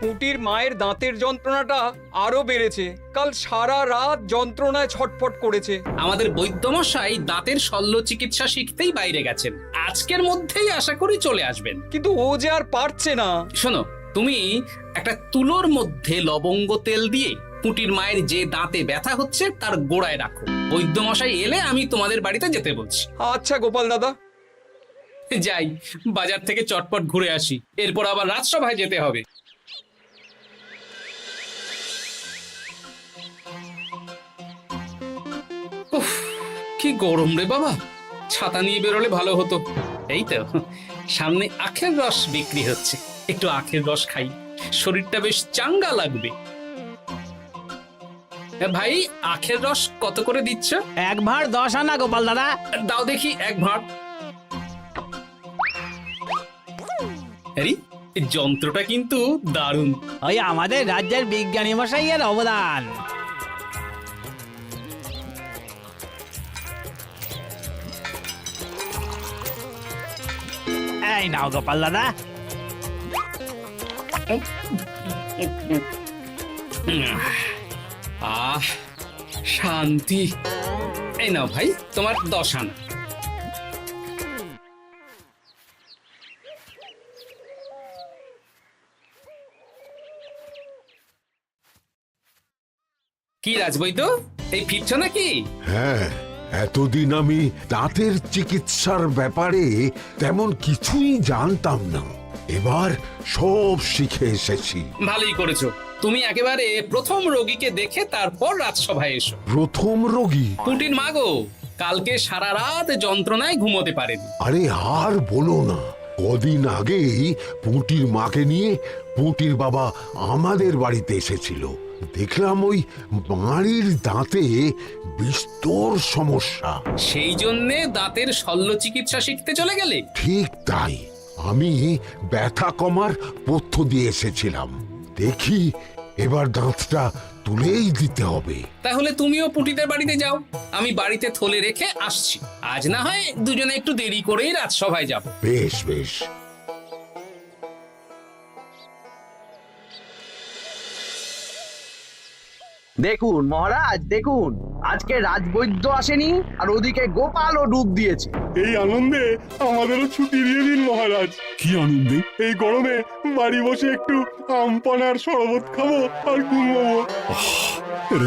পুঁটির মায়ের দাঁতের যন্ত্রণাটা আরো বেড়েছে। কাল সারা রাত যন্ত্রণায় ছটফট করেছে। আমাদের বৈদ্যমশাই দাঁতের শল্য চিকিৎসা শিখতেই বাইরে গেছেন, আজকের মধ্যেই আশা করি চলে আসবেন। কিন্তু ও যে আর পারছে না। শোনো, তুমি একটা তুলোর মধ্যে লবঙ্গ তেল দিয়ে পুঁটির মায়ের যে দাঁতে ব্যথা হচ্ছে তার গোড়ায় রাখো। বৈদ্যমশাই এলে আমি তোমাদের বাড়িতে যেতে বলছি। আচ্ছা গোপাল দাদা। যাই, বাজার থেকে চটপট ঘুরে আসি, এরপর আবার রাজসভায় যেতে হবে। উফ, কি গরম রে বাবা, ছাতা নিয়ে বেরোলে ভালো হতো। এই তো সামনে আখের রস বিক্রি হচ্ছে, একটু আখের রস খাই, শরীরটা বেশ চাঙ্গা লাগবে। ভাই, আখের রস কত করে দিচ্ছ? 1 ভাঁড় 10 আনা গোপাল দাদা। দাও দেখি 1 ভাঁড়। আরে, এই যন্ত্রটা কিন্তু দারুণ। ওই আমাদের রাজ্যের বিজ্ঞানী মশাইয়ের অবদান। এই নাও গোপাল দাদা। আহ, শান্তি। এই নাও ভাই, তোমার 10 আনা। কি রাজবৈদ্য, এই ফিরছ নাকি? হ্যাঁ, এতদিন আমি দাঁতের চিকিৎসার ব্যাপারে তেমন কিছুই জানতাম না, এবার সব শিখে এসেছি। ভালোই করেছো, তুমি একেবারে প্রথম রোগীকে দেখে তারপর রাজসভায় এসো। প্রথম রোগী? পুঁটির মা গো, কালকে সারা রাত যন্ত্রণায় ঘুমোতে পারেনি। আরে আর বলো না, কদিন আগেই পুঁটির মাকে নিয়ে পুঁটির বাবা আমাদের বাড়িতে এসেছিল। দেখলাম ওই বাড়ির দাঁতে বিস্তর সমস্যা। সেই জন্যে দাঁতের শল্য চিকিৎসা শিখতে চলে গেলে? ঠিক তাই, আমি ব্যথা কমার পথ্য দিয়ে এসেছিলাম। দেখি এবার দাঁতটা তুলেই দিতে হবে। তাহলে তুমিও পুঁটিদের বাড়িতে যাও, আমি বাড়িতে থলে রেখে আসছি। আজ না হয় দুজনে একটু দেরি করেই রাজসভায় যাব। বেশ বেশ। দেখুন মহারাজ, দেখুন আজকে রাজবৈদ্য আসেনি, আর ওদিকে গোপালও ডুব দিয়েছে। এই আনন্দে আমাদেরও ছুটি দিয়ে দিন মহারাজ। কি আনন্দে? এই গরমে বাড়ি বসে একটু আমপানার শরবত খাবো আর ঘুমবো।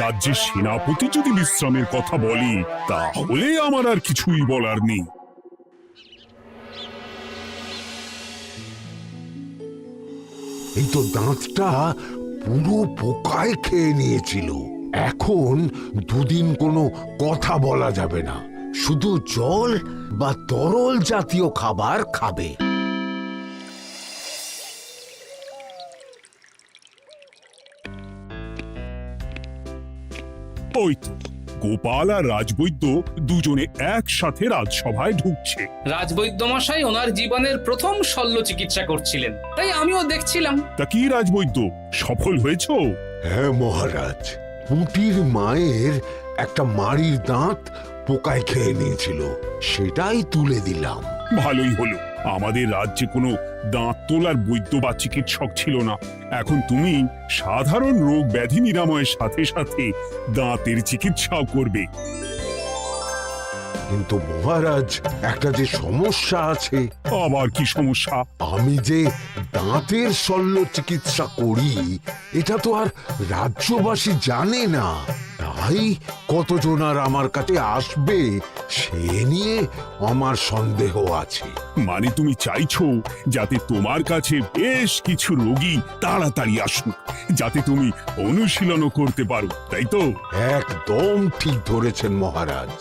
রাজ্যের সেনাপতি যদি বিশ্রামের কথা বলি, তাহলে আমার আর কিছুই বলার নেই। এই তো দাঁতটা পুরো পোকায় খেয়ে নিয়েছিল। এখন দুদিন কোনো কথা বলা যাবে না, শুধু জল বা তরল জাতীয় খাবার খাবে। ওই তো গোপাল আর রাজবৈদ্য দুজনে একসাথে রাজসভায় ঢুকছে। রাজবৈদ্য মশাই ওনার জীবনের প্রথম শল্য চিকিৎসা করছিলেন, তাই আমিও দেখছিলাম। তা কি রাজবৈদ্য, সফল হয়েছ? হ্যাঁ মহারাজ, পুঁটির মায়ের একটা মাড়ির দাঁত পোকায় খেয়ে নিয়েছিল, সেটাই তুলে দিলাম। ভালোই হলো, আমাদের রাজ্যে কোনো দাঁত তোলার বৈদ্য বা চিকিৎসক ছিল না। এখন তুমি সাধারণ রোগ ব্যাধি নিরাময়ের সাথে সাথে দাঁতের চিকিৎসাও করবে। কিন্তু মহারাজ, একটা যে সমস্যা আছে। আবার কি সমস্যা? আমি যে দাঁতের শল্য চিকিৎসা করি, এটা তো আর রাজ্যবাসী জানে না, তাই কতজন আর আমার কাছে আসবে সে নিয়ে আমার সন্দেহ আছে। মানে তুমি চাইছো যাতে তোমার কাছে বেশ কিছু রোগী তাড়াতাড়ি আসুক, যাতে তুমি অনুশীলনও করতে পারো, তাই তো? একদম ঠিক ধরেছেন মহারাজ,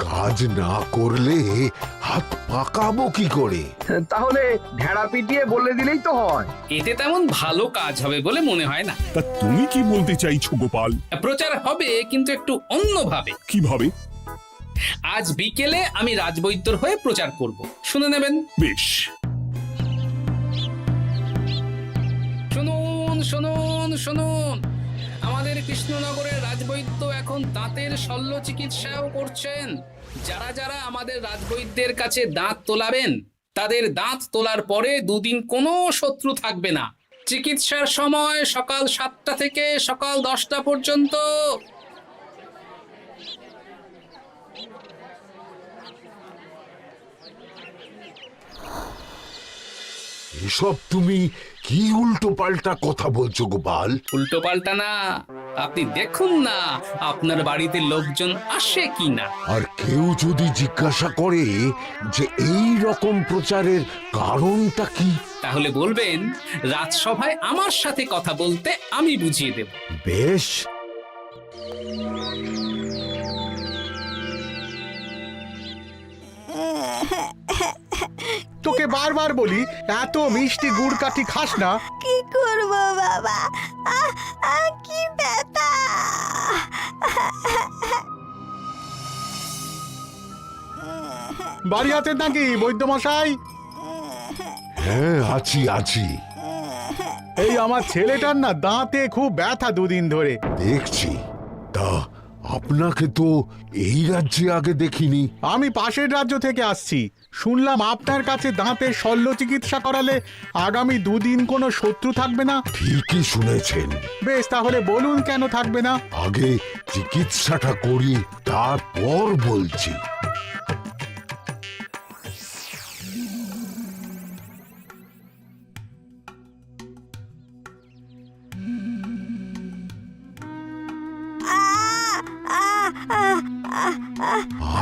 কাজ না করলে হাত পাকাবো কি করে? তাহলে ঢেড়া পিটিয়ে বলে দিলেই তো হয়। এতে তেমন ভালো কাজ হবে বলে মনে হয় না। তা তুমি কি বলতে চাইছো গোপাল? প্রচার হবে, কিন্তু একটু অন্যভাবে। কিভাবে? আজ বিকেলে আমি রাজবৈদ্যর হয়ে প্রচার করব, শুনে নেবেন। বেশ। শুনুন শুনুন শুনুন, আমাদের কৃষ্ণনগরের রাজবৈদ্য এখন দাঁতের শল্য চিকিৎসাও করছেন। যারা যারা আমাদের রাজবৈদ্যের কাছে দাঁত তোলাবেন, তাদের দাঁত তোলার পরে দুদিন কোনো শত্রু থাকবে না। চিকিৎসার সময় সকাল 7টা থেকে সকাল 10টা পর্যন্ত। এসব তুমি কি উল্টো পাল্টা কথা বলছো গোপাল? উল্টো পাল্টা না, আপনি দেখুন না আপনার বাড়িতে লোকজন আসে কি না। আর কেউ যদি জিজ্ঞাসা করে যে এই রকম প্রচারের কারণটা কি, তাহলে বলবেন রাজসভায় আমার সাথে কথা বলতে আমি বুঝিয়ে দেব। বেশ। তোকে বারবার বলি এত মিষ্টি গুড় কাঠি খাস না। কি করব বাবা, কি ব্যথা। বাড়ি আছেন নাকি বৈদ্য মশাই? হ্যাঁ, আছি আছি। এই আমার ছেলেটার না দাঁতে খুব ব্যথা দুদিন ধরে। দেখছি। তা আপনাকে তো এই রাজ্যে আগে দেখিনি। আমি পাশের রাজ্য থেকে আসছি। শুনলাম আপনার কাছে দাঁতের শল্য চিকিৎসা করালে আগামী দুদিন কোনো শত্রু থাকবে না। ঠিকই শুনেছেন। বেশ, তাহলে বলুন কেন থাকবে না? আগে চিকিৎসাটা করি, তারপর বলছি।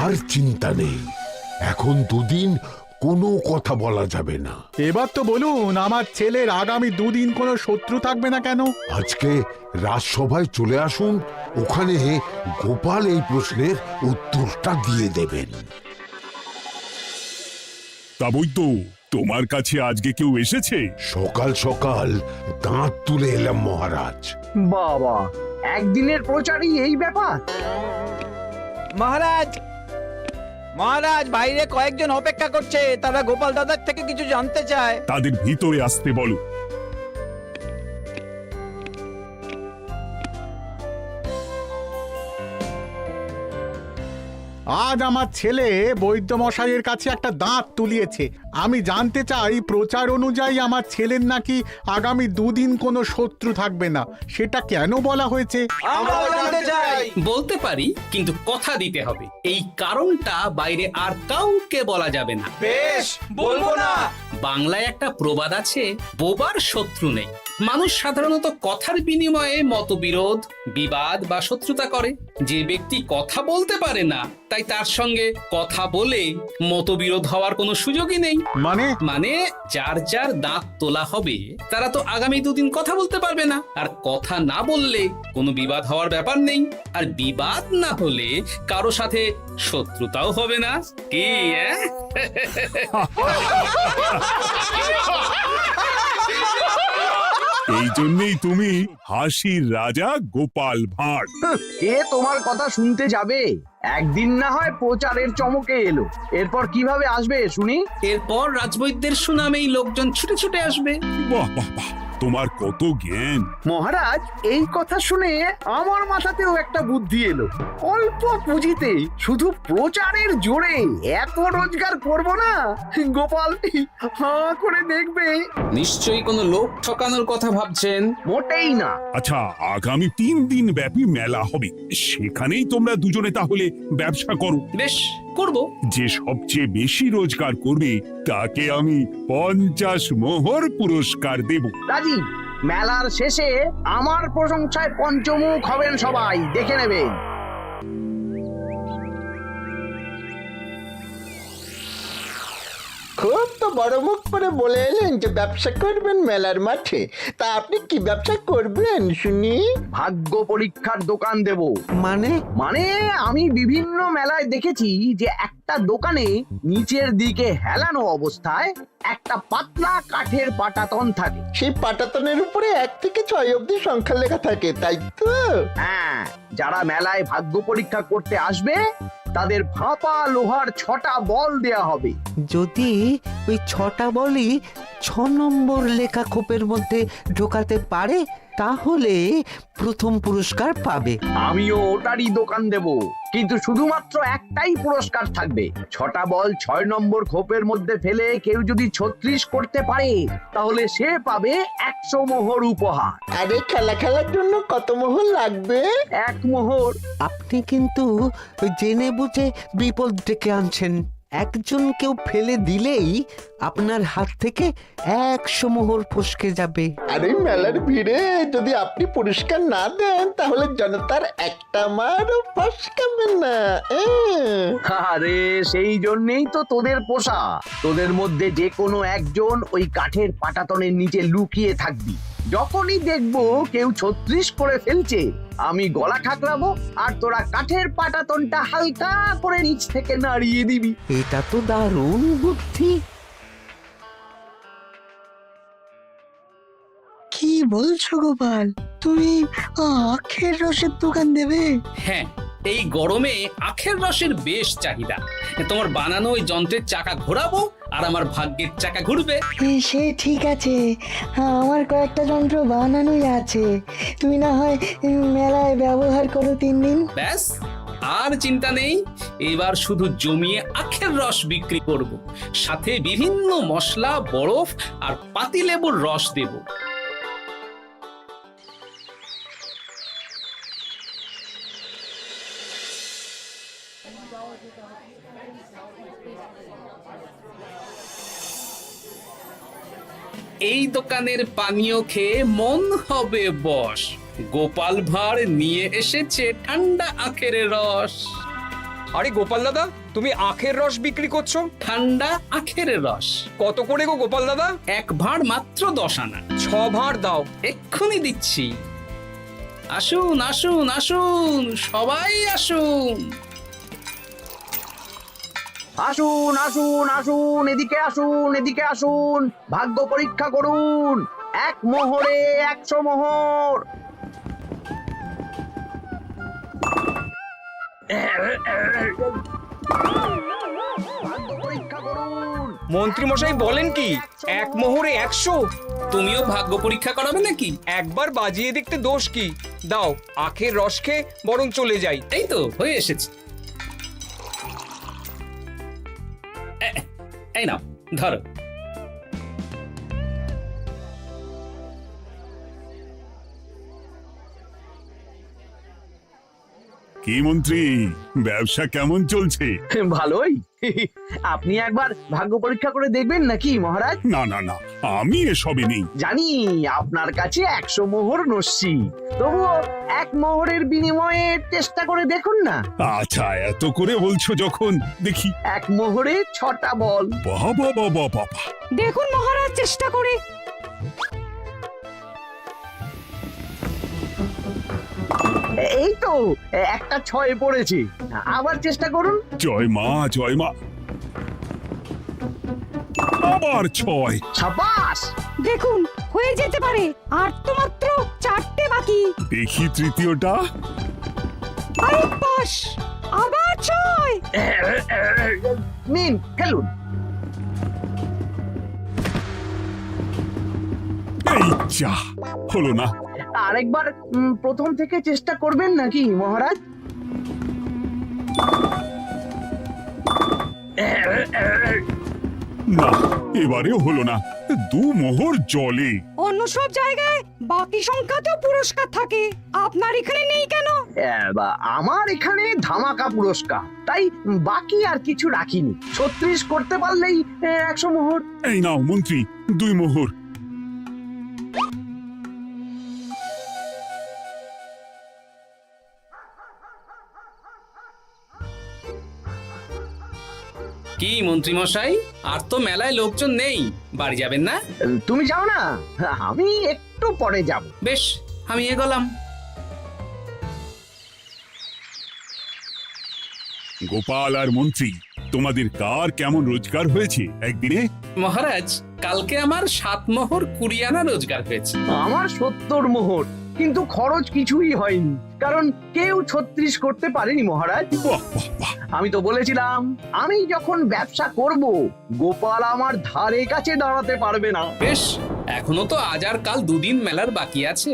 আর চিন্তা নেই, এখন দুদিন কোনো কথা বলা যাবে না। এবার তো বলুন আমার ছেলের আগামী দুদিন কোনো শত্রু থাকবে না কেন? আজকে রাজসভায় চলে আসুন, ওখানে গোপাল এই প্রশ্নের উত্তরটা দিয়ে দেবেন। তা বৈদ্য, তোমার কাছে আজকে কেউ এসেছে? সকাল সকাল দাঁত তুলে এলাম মহারাজ। বাবা, একদিনের প্রচারই এই ব্যাপার? মহারাজ, মহারাজ, বাইরে কয়েকজন অপেক্ষা করছে, তারা গোপাল দাদার থেকে কিছু জানতে চায়। তাদের ভিতরে আসতে বলো। আজ আমার ছেলে বৈদ্য মশাইয়ের কাছে একটা দাঁত তুলিয়েছে। আমি জানতে চাই প্রচার অনুযায়ী আমার ছেলের নাকি আগামী দুদিন কোনো শত্রু থাকবে না, সেটা কেন বলা হয়েছে? বলতে পারি, কিন্তু কথা দিতে হবে। এই কারণটা বাইরে আর কাউকে বলা যাবে না। বেশ, বলবো না। বাংলায় একটা প্রবাদ আছে, বোবার শত্রু নেই। মানুষ সাধারণত কথার বিনিময়ে মতবিরোধ, বিবাদ বা শত্রুতা করে। যে ব্যক্তি কথা বলতে পারে না, তাই তার সঙ্গে কথা বলে মতবিরোধ হওয়ার কোনো সুযোগই নেই। মানে যার যার দাঁত তোলা হবে তারা তো আগামী দুদিন কথা বলতে পারবে না। আর কথা না বললে কোনো বিবাদ হওয়ার ব্যাপার নেই। আর বিবাদ না হলে কারো সাথে শত্রুতাও হবে না। কি এই জন্যই তুমি হাসির রাজা গোপাল ভাঁড়। কে তোমার কথা শুনতে যাবে? একদিন না হয় প্রচারের চমকে এলো, এরপর কিভাবে আসবে শুনি? এরপর রাজবৈদ্যের সুনামেই লোকজন ছুটে ছুটে আসবে। বাহ বাহ বাহ, তোমার কত জ্ঞান! মহারাজ, এই কথা শুনে আমার মাথাতেও একটা বুদ্ধি এলো। অল্প পুঁজিতে শুধু প্রচারের জোরে এত রোজগার করব না, গোপাল হাঁ করে দেখবে। নিশ্চয়ই কোনো লোক ঠকানোর কথা ভাবছেন। মোটেই না। আচ্ছা, আগামী 3 দিন ব্যাপী মেলা হবে, সেখানেই তোমরা দুজনে তাহলে ব্যবসা করো। বেশ, করব। যে সবচেয়ে বেশি রোজগার করবে তাকে আমি 50 মোহর পুরস্কার দেব। রাজি। মেলার শেষে আমার প্রশংসায় পঞ্চমুখ হবেন সবাই, দেখে নেবেন। খুব তো বড় মুখ করে বলে এলেন যে ব্যবসা করবেন মেলার মাঠে। তা আপনি কি ব্যবসা করবেন শুনি? ভাগ্য পরীক্ষার দোকান দেব। মানে আমি বিভিন্ন মেলায় দেখেছি যে একটা দোকানে নিচের দিকে হেলানো অবস্থায় একটা পাতলা কাঠের পাটাতন থাকে। সেই পাটাতনের উপরে 1 থেকে 6 অবধি সংখ্যা লেখা থাকে, তাই তো? হ্যাঁ, যারা মেলায় ভাগ্য পরীক্ষা করতে আসবে তাদের ফাঁপা লোহার 6টা বল দেয়া হবে। যদি ওই 6টা বলই 6 নম্বর লেখা খোপের মধ্যে ঢোকাতে পারে তাহলে প্রথম পুরস্কার পাবে। আমিও ওটারই দোকান দেব, কিন্তু শুধুমাত্র একটাই পুরস্কার থাকবে। 6টা বল 6 নম্বর খোপের মধ্যে ফেলে কেউ যদি 36 করতে পারে তাহলে সে পাবে 100 মোহর উপহার। আরে খেলার জন্য কত মোহর লাগবে? 1 মোহর। আপনি কিন্তু জেনে বুঝে বিপদ ডেকে আনছেন। একজন কেউ ফেলে দিলেই আপনার হাত থেকে 100 মোহর ফসকে যাবে। আরে মেলার ভিড়ে যদি আপনি পুরস্কার না দেন তাহলে জনতার একটা মারও ফসকাবে না। আরে সেই জন্যই তো তোদের পোষা। তোদের মধ্যে যে কোনো একজন ওই কাঠের পাটাতনের নিচে লুকিয়ে থাকবি। যখনই দেখবো কেউ 36 করে ফেলছে, আমি গলা ঠাকরাবো আর তোরা কাঠের পাটাতনটা হালকা করে নিচ থেকে নাড়িয়ে দিবি। এটা তো দারুণ বুদ্ধি। কি বলছো গোপাল, তুমি আখের রসের দোকান দেবে? হ্যাঁ, এই গরমে আখের রসের বেশ চাহিদা। তোমার বানানো ওই যন্ত্রের চাকা ঘোরাবো আর আমার ভাগ্যের চাকা ঘুরবে। সে ঠিক আছে, আমার কয়েকটা যন্ত্র বানানোই আছে। তুমি না হয় মেলায় ব্যবহার করো 3 দিন। ব্যাস, আর চিন্তা নেই। এবার শুধু জমিয়ে আখের রস বিক্রি করব, সাথে বিভিন্ন মশলা, বরফ আর পাতিলেবুর রস দেব। এই দোকানের পানীয় খেয়ে মন হবে বশ। গোপাল ভাঁড় নিয়ে এসেছে ঠান্ডা আখের রস। আরে গোপাল দাদা, তুমি আখের রস বিক্রি করছো? ঠান্ডা আখের রস কত করে গো গোপাল দাদা? 1 ভাঁড় মাত্র 10 আনা। 6 ভাঁড় দাও। এক্ষুনি দিচ্ছি। আসুন আসুন আসুন, সবাই আসুন। আসুন আসুন আসুন, এদিকে আসুন, এদিকে আসুন, ভাগ্য পরীক্ষা করুন। 1 মোহরে 100 মোহর। ভাগ্য পরীক্ষা করুন। মন্ত্রী মশাই বলেন কি 1 মোহরে 100? তুমিও ভাগ্য পরীক্ষা করাবে নাকি? একবার বাজিয়ে দেখতে দোষ কি? দাও, আখের রস খেয়ে বরং চলে যাই। এই তো হয়ে এসেছে। এই নাও, ধরো। কি মন্ত্রী, ব্যবসা কেমন চলছে? ভালোই। আপনি একবার ভাগ্য পরীক্ষা করে দেখবেন নাকি মহারাজ? না না না, আমি এসবে নেই। জানি আপনার কাছে 100 মোহর নস্যি, তবুও 1 মোহরের বিনিময়ে চেষ্টা করে দেখুন না। আচ্ছা, এত করে বলছো যখন, দেখি। 1 মোহরে 6টা বল। বাবা বাবা বাবা, দেখুন মহারাজ, চেষ্টা করে। এই তো একটা 6 পড়েছে, আবার চেষ্টা করুন। জয় মা জয় মা। আবার 6। সাবাস। দেখুন হয়ে যেতে পারে, আর তো মাত্র 4টে বাকি। দেখি তৃতীয়টা। আরে পাস, আবার 6। নিন, খেলুন। এই যা, হলো না। আরেকবার প্রথম থেকে চেষ্টা করবেন নাকি মহারাজ? না, এবারেও হলো না। 2 মোহর জলে। অন্য সব জায়গায় বাকি সংখ্যাতেও পুরস্কার থাকে, আপনার এখানে নেই কেন? আমার এখানে ধামাকা পুরস্কার, তাই বাকি আর কিছু রাখিনি। 36 করতে পারলেই 100 মোহর। এই নাও মন্ত্রী, 2 মোহর। কি মন্ত্রী মশাই, আর তো মেলায় লোকজন নেই, বাড়ি যাবেন না? তুমি যাও না, আমি একটু পরে যাব। বেশ, আমি এগোলাম। গোপাল আর মন্ত্রী, তোমাদের কার কেমন রোজগার হয়েছে একদিনে? মহারাজ, কালকে আমার 7 মোহর 20 আনা রোজগার হয়েছে। আমার 70 মোহর, কিন্তু খরচ কিছুই হয়নি, কারণ কেউ 36 করতে পারেনি মহারাজ। বাহ বাহ বাহ। আমি তো বলেছিলাম আমি যখন ব্যবসা করব, গোপাল আমার ধারে কাছে দাঁড়াতে পারবে না। বেশ, এখনো তো আজ আর কাল 2 দিন মেলার বাকি আছে।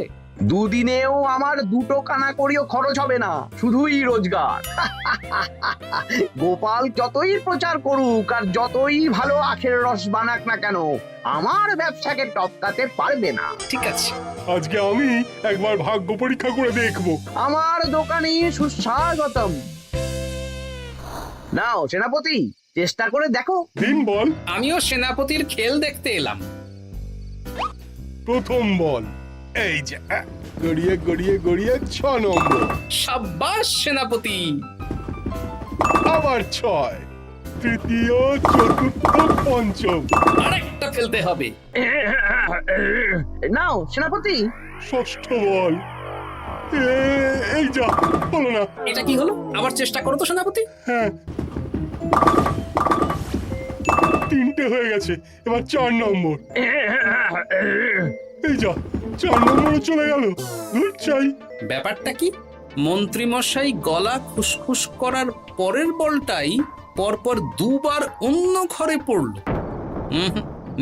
দুদিনেও আমার 2 কানা করিও খরচ হবে না, শুধুই রোজগার। গোপাল যতই প্রচার করুক আর যতই ভালো আখের রস বানাক না কেন, আমার ব্যবসাকে টপকাতে পারবে না। ঠিক আছে, আজকে আমি একবার ভাগ্য পরীক্ষা করে দেখব। আমার দোকানে সুস্বাগতম। নাও সেনাপতি, চেষ্টা করে দেখো। দিন বল। আমিও সেনাপতির খেল দেখতে এলাম। প্রথম বল, এই যে গড়িয়ে গড়িয়ে গড়িয়ে 6 নম্বর, সাব্বাস সেনাপতি। আবার 6, তৃতীয়, চতুর্থ, পঞ্চম, আরেকটা ফেলতে হবে। নাও সেনাপতি, ষষ্ঠ বল। এই যা, হলো না। এটা কি হলো? আবার চেষ্টা করো তো সেনাপতি। হ্যাঁ, 3টে হয়ে গেছে, এবার 4 নম্বর। এই যা, 4 নম্বরে চলে গেল। ধুর চাই। ব্যাপারটা কি? মন্ত্রী মশাই গলা খুসখুস করার পরের বলটাই পরপর 2 বার অন্য ঘরে পড়ল।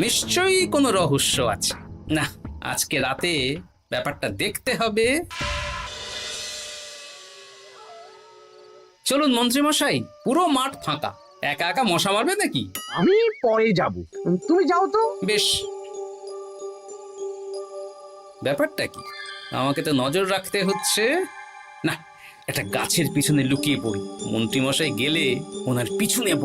নিশ্চয়ই কোনো রহস্য আছে। না, আজকে রাতে ব্যাপারটা দেখতে হবে। চলুন মন্ত্রী মশাই, পুরো মাঠ ফাঁকা, একা একা মশা মারবে নাকি? আমি পরে যাব, তুমি যাও তো। বেশ। ব্যাপারটা কি? আমাকে তো নজর রাখতে হচ্ছে। না, একটা গাছের পিছনে লুকিয়ে পড়ি, মন্ত্রী মশাই গেলে ওনার পিছু নেব।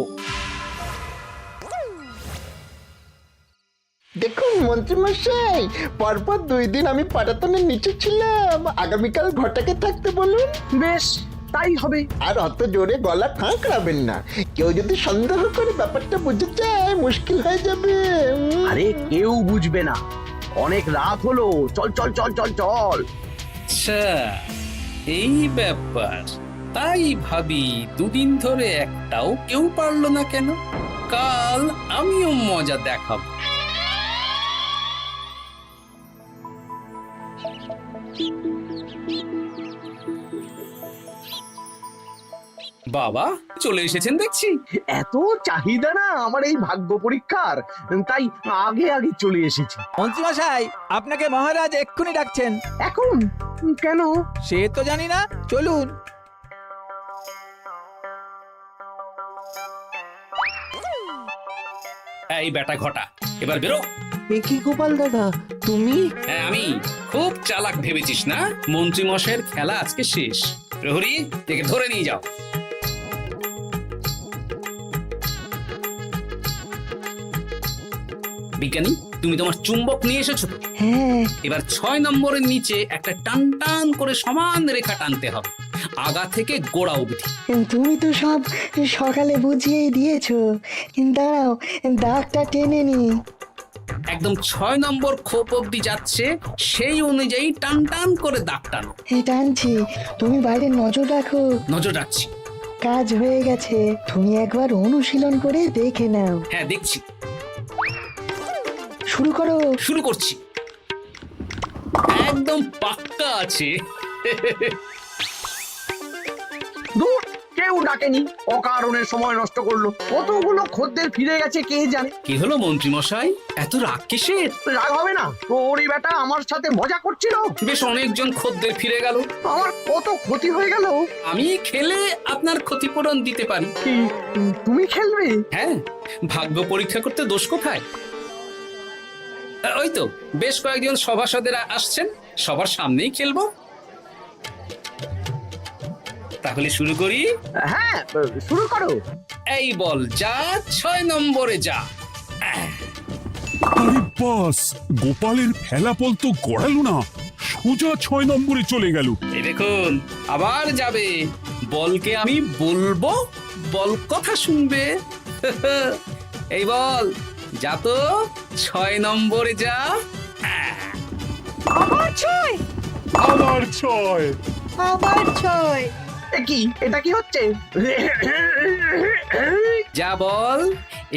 দেখুন মন্ত্রীমশাই, পরপর 2 দিন আমি পাটাতনের নিচে ছিলাম। আগামীকাল ঘরটাকে থাকতে বলুন। বেশ, তাই হবে। আর অত জোরে গলা খাঁকড়াবেন না, কেউ যদি সন্দেহ করে ব্যাপারটা বুঝে যায় মুশকিল হয়ে যাবে। আরে কেউ বুঝবে না, অনেক রাত হলো, চল চল চল চল চল। আচ্ছা, এই ব্যাপার। তাই ভাবি 2 দিন ধরে একটাও কেউ পারলো না কেন? কাল আমিও মজা দেখাবো। বাবা চলে এসেছেন দেখছি। এত চাহিদা না আমার এই ভাগ্য পরীক্ষার, তাই আগে আগে চলে এসেছি। মন্ত্রীমশাই, আপনাকে মহারাজ এক্ষুনি ডাকছেন। এখন কেন? সে তো জানি না, চলুন। এই বেটা ঘটা, এবার বেরো। এ কি গোপাল দাদা, তুমি? হ্যাঁ আমি। খুব চালাক ভেবেছিস না? মন্ত্রী মশাইয়ের খেলা আজকে শেষ। প্রহরী, একে ধরে নিয়ে যাও। বিজ্ঞানী, তুমি তোমার চুম্বক নিয়ে এসেছো তো? হ্যাঁ, এবার 6 নম্বরের নিচে একটা টান টান করে সমান রেখা টানতে হবে, আগা থেকে গোড়া অবধি। তুমি তো সব সকালে বুঝিয়েই দিয়েছো। দাঁড়াও, দাগটা টেনে নি। একদম 6 নম্বর খোপ অবধি যাচ্ছে, সেই অনুযায়ী টান টান করে দাগ টানো। টানছি, তুমি বাইরে নজর রাখো। নজর রাখছি। কাজ হয়ে গেছে, তুমি একবার অনুশীলন করে দেখে নাও। হ্যাঁ দেখছি। শুরু করো। শুরু করছি। একদম পাক্কা আছে। দূর, কেউ ডাকেনি, অকারণে সময় নষ্ট করলো। কতগুলো খদ্দের ফিরে গেছে কে জানে। কি হলো মন্ত্রী মশাই, এত রাগ কিসের? রাগ হবে না, ওরই বেটা আমার সাথে মজা করছিল। বেশ অনেকজন খদ্দের ফিরে গেল, আমার কত ক্ষতি হয়ে গেল। আমি খেলে আপনার ক্ষতিপূরণ দিতে পারি। কি তুমি খেলবে? হ্যাঁ, ভাগ্য পরীক্ষা করতে দোষ কোথায়? ওই তো বেশ কয়েকজন সভাসদেরা আসছেন, সবার সামনেই খেলবো। তাহলে শুরু করি। হ্যাঁ, শুরু করো। এই বল যা, 6 নম্বরে যা। আরে বাস, গোপালের ফেলাপল তো গড়ালো না, সোজা 6 নম্বরে চলে গেল। এই দেখুন, আবার যাবে। বলকে আমি বলবো, বল কথা শুনবে। এই বল যা তো, 6 নম্বরে যা। আবার 6, আবার 6। আবার 6। কি এটা কি হচ্ছে? যা বল,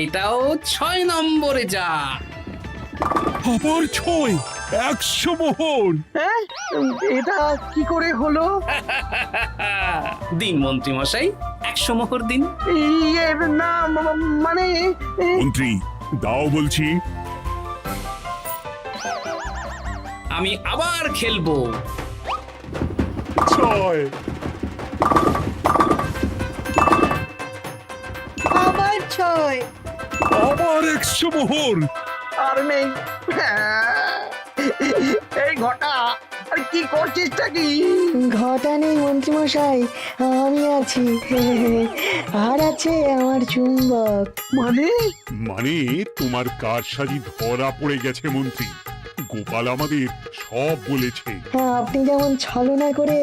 এটাও 6 নম্বরে যা। আবার 6, 100 মোহর। হ্যাঁ, এটা কি করে হলো? দিন মন্ত্রী মশাই, 100 মোহর দিন। ইয়ে না, মানে মন্ত্রী দাও বলছি। আমি আবার খেলবো। ছয়। আবার 6। আবার 100 মোহর। আর নেই। এই ঘটা, আর কি করছিসটা কি? ঘটা নেই মন্ত্রীমশাই, আমি আছি। আর আছে আমার চুম্বক। মানে মানে তোমার কারসাজি ধরা পড়ে গেছে মন্ত্রী। গোপাল আমাদের সব বলেছে। আপনি যেমন ছলনা করে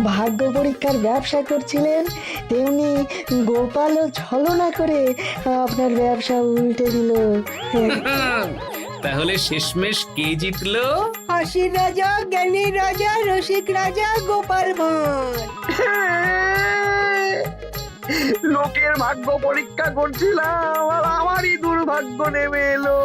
ভাগ্য পরীক্ষার ব্যবসা করছিলেন, তেমনি গোপালও ছলনা করে আপনার ব্যবসা উল্টে দিল। তাহলে শেষমেশ কে জিতলো? হাসির রাজা, জ্ঞানীর রাজা, রসিক রাজা গোপাল ভাঁড়। লোকের ভাগ্য পরীক্ষা করছিলাম আর আমারই দুর্ভাগ্য নেমে এলো।